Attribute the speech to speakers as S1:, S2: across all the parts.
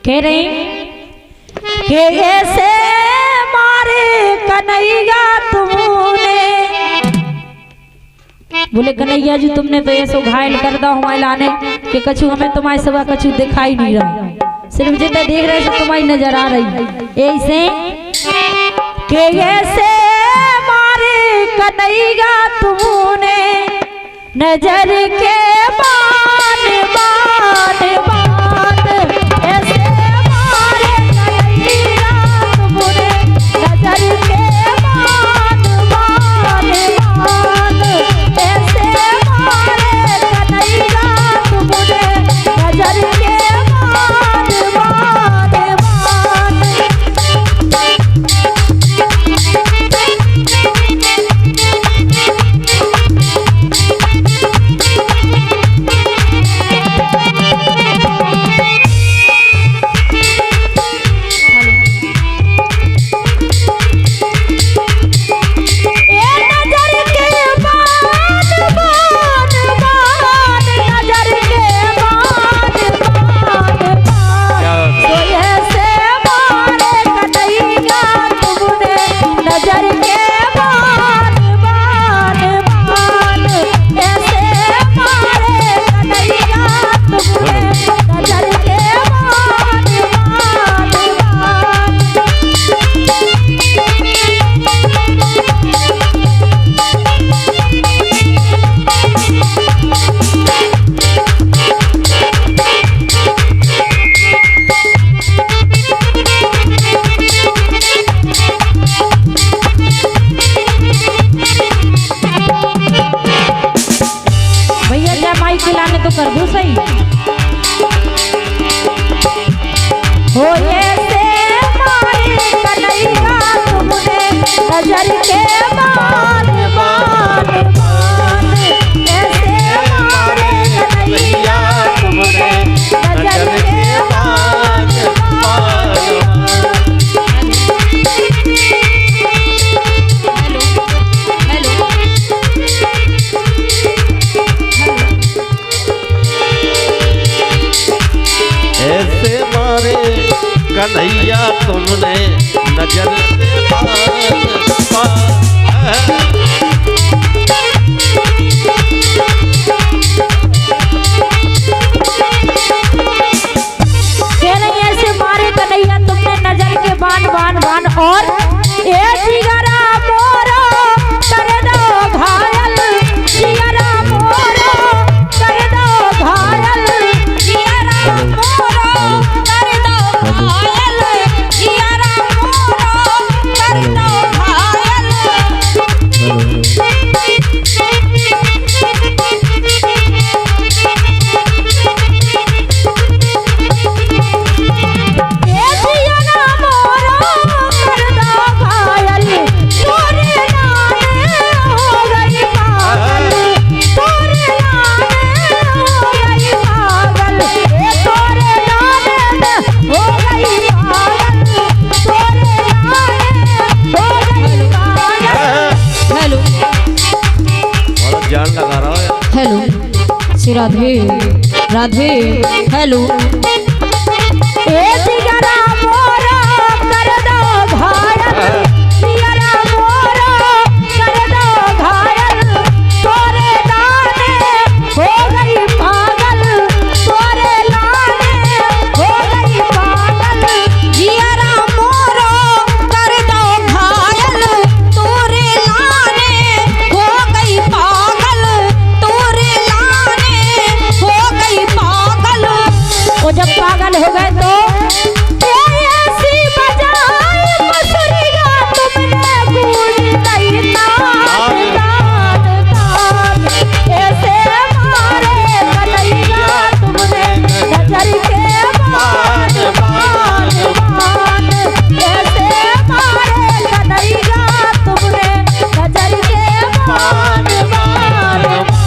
S1: कह रही कि ऐसे मारे कन्हैया तुमने, बोले कन्हैया जी तुमने तो ऐसे घायल कर दा हमारे लाने कि कछु हमें तुम्हारे सिवा कछु दिखाई नहीं रहा, सिर्फ जितना देख रहे थे तुम्हारी नजर आ रही। ऐसे कि ऐसे मारे कन्हैया तुमने नजर के बान बान बान, ऐसे मारे कन्हैया तुमने नजर के बान बान बान, ऐसे मारे कन्हैया तुमने नजर के बान बान बान। खिलाने तो कर दो सही हो, ऐसे मारे कन्हैया तुमने नजर के बान बान बान, ऐसे मारे कन्हैया तुमने नजर के बान बान
S2: कन्हैया तुमने नजर से बान
S1: ऐसे मारे कन्हैया तुमने नजर के बान बान बान, और ए जिगरा मोरो कर दो घायल, जिगरा मोरो कर दो घायल, जिगरा मोरो कर दो घायल, जिगरा मोरो कर दो घायल। हेलो श्री राधे राधे हेलो, ए जिगरा मोरो कर दो घायल, जिगरा मोरो कर दो घायल, तोरे लाने हो गई पागल, तोरे लाने हो गई पागल, जिगरा मोरो कर दो घायल, तोरे लाने हो गई पागल, तोरे लाने हो गई पागल। वो जब पागल हो गए तो ऐसी बजाई मसूरिया तुमने गूंज गई तान तान तान, ऐसे मारे कन्हैया तुमने नजर के बान बान बान, ऐसे मारे कन्हैया तुमने नजर के बान बान बान।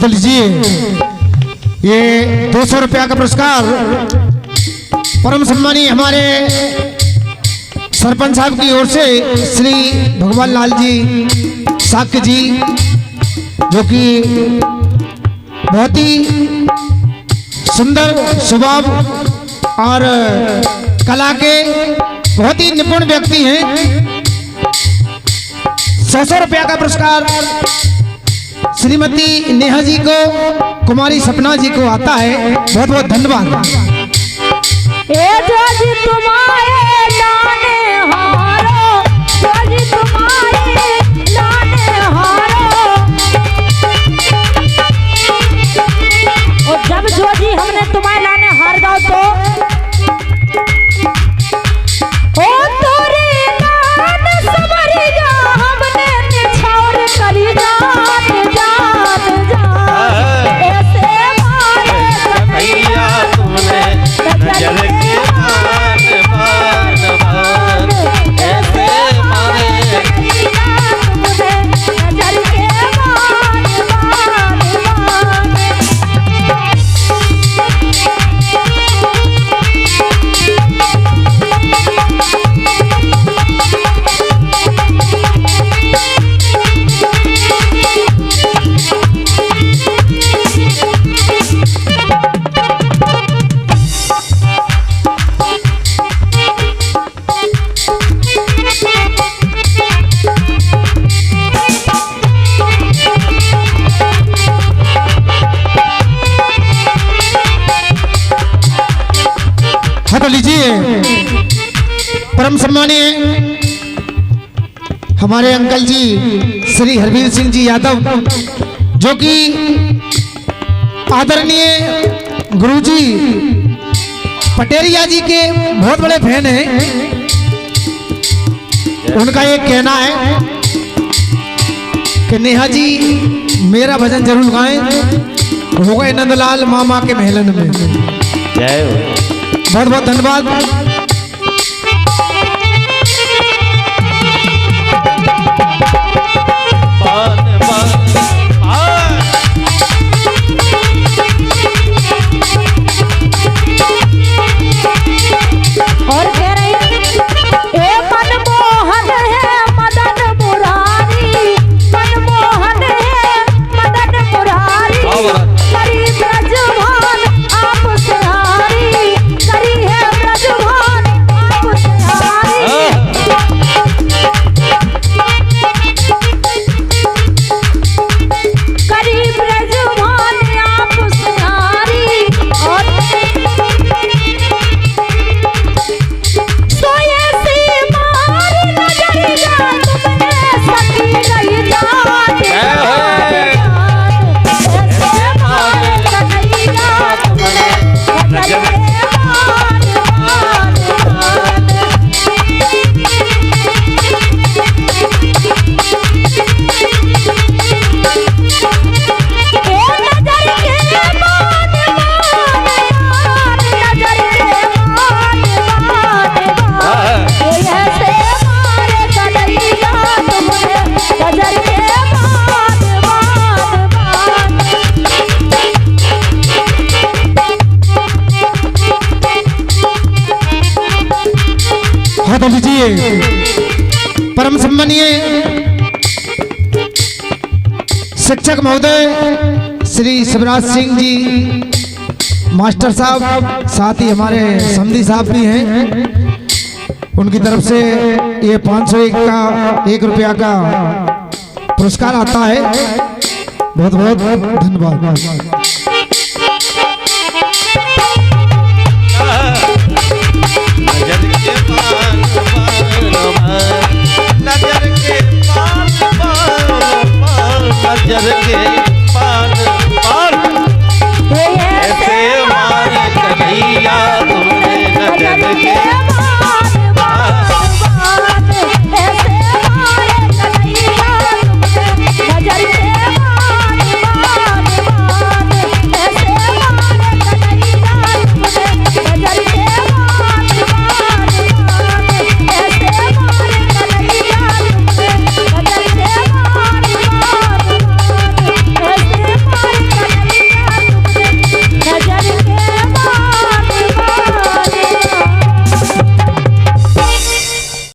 S3: तो लीजिए ये 200 रुपया का पुरस्कार परम सम्मानी हमारे सरपंच साहब की ओर से श्री भगवान लाल जी साक्य जी, जो कि बहुत ही सुंदर स्वभाव और कला के बहुत ही निपुण व्यक्ति हैं। 100 रुपया का पुरस्कार श्रीमती नेहा जी को, कुमारी सपना जी को आता है। बहुत बहुत धन्यवाद।
S1: ए जोजी तुम्हारे लाने हारो, जोजी तुम्हारे लाने हारो। और जब जोजी हमने तुम्हारे लाने हार जाओ तो ओ तोरे नाम समरी जा, हमने निछावर करी जान जान जान। ऐसे मारे
S2: कन्हैया तुमने नजर के बान बान बान, ऐसे मारे
S1: कन्हैया तुमने नजर के बान बान बान।
S3: हाँ तो लीजिए परम सम्मानीय हमारे अंकल जी श्री हरवीर सिंह जी यादव, जो कि आदरणीय गुरुजी पटेरिया जी के बहुत बड़े फैन हैं। उनका ये कहना है कि नेहा जी मेरा भजन जरूर गाएं, हो गए नंदलाल मामा के महलन में।
S2: जय हो।
S3: बहुत बहुत धन्यवाद।
S2: बान बान बान।
S1: और कह रही ए मनमोहन है मदन मुरारी, मनमोहन है मदन मुरारी। करी ब्रजभान आप सहारी, करी है ब्रजभान आप सहारी। करी ब्रजभान आप सहारी। और सोये सी मार नजरिया तुमने सकी नहीं जान जान। ऐसे मार कन्हैया तुमने नजर के बान बान बान। ए नजर के बान बान बान, नजर के बान बान बान। ऐसे मारे कन्हैया तुमने नजर के बान बान बान।
S3: हाँ तो लीजिए परम सम्मानीय शिक्षक महोदय श्री शिवराज सिंह जी मास्टर साहब, साथ ही हमारे समधी साहब भी हैं। उनकी तरफ से ये 501 का 1 रुपया का पुरस्कार आता है। बहुत बहुत धन्यवाद।